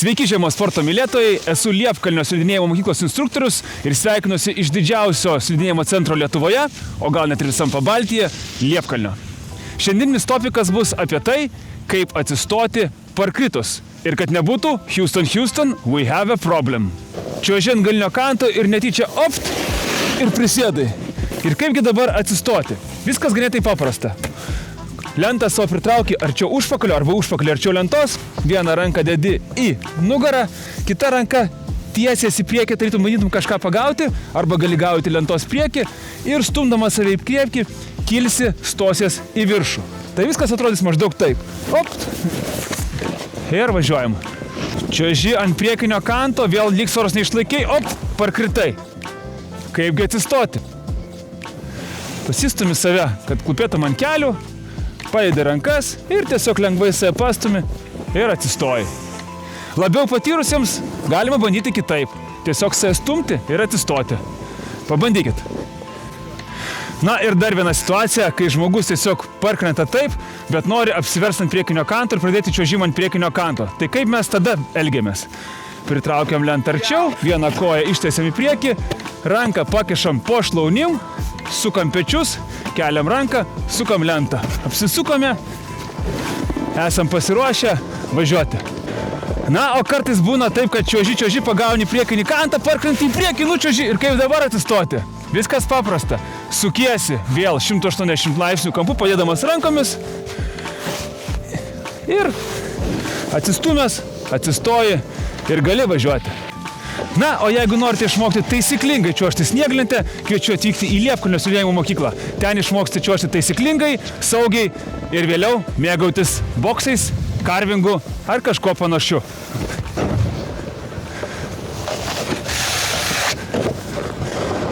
Sveiki žiemos sporto mylėtojai, esu Liepkalnio slidinėjimo mokyklos instruktorius ir sveikinuosi iš didžiausio slidinėjimo centro Lietuvoje, o gal net ir visam Pabaltyje, Liepkalnio. Šiandieninis topikas bus apie tai, kaip atsistoti parkritus. Ir kad nebūtų Houston, Houston, we have a problem. Čiuoži ant galinio kanto ir netyčia opt ir prisėdai. Ir kaipgi dabar atsistoti? Viskas ganėtai paprasta. Lentą savo pritrauki arčiau užpakalio arba užpakalio arčiau lentos, vieną ranką dedi į nugarą, kita ranka tiesies į priekį, tarytum bandytum kažką pagauti, arba gali gauti lentos priekį ir stumdamas save į priekį, kilsi, stosies į viršų. Tai viskas atrodys maždaug taip. Opt. Ir važiuojam. Čiuoži ant priekinio kanto, vėl lygsvaros neišlaikiai, opt, parkritai. Kaipgi atsistoti? Pasistumi save, kad klupėtum ant kelių, padedi rankas ir tiesiog lengvai save pastumi ir atsistoji. Labiau patyrusiems galima bandyti kitaip. Tiesiog save stumti ir atsistoti. Pabandykit. Na ir dar viena situacija, kai žmogus tiesiog parkrenta taip, bet nori apsiversti ant priekinio kanto ir pradėti čiuožimą ant priekinio kanto. Tai kaip mes tada elgiamės? Pritraukiam lentą arčiau, vieną koją ištiesiam į priekį, ranką pakišam po šlaunim, sukam pečius, keliam ranką, sukam lentą. Apsisukome, esam pasiruošę važiuoti. Na, o kartais būna taip, kad čiuoži, pagauni priekinį kantą, parkrenti į priekį, nučiuoži ir kaip dabar atsistoti. Viskas paprasta. Sukiesi vėl 180 laipsnių kampu, padėdamas rankomis ir atsistumęs, atsistoji ir gali važiuoti. Na, o jeigu norite išmokti taisyklingai čiuožti snieglente, kviečiu atvykti į Liepkalnio slidinėjimo mokyklą. Ten išmoksite čiuožti taisyklingai, saugiai ir vėliau mėgautis boksais, karvingu ar kažko panašiu.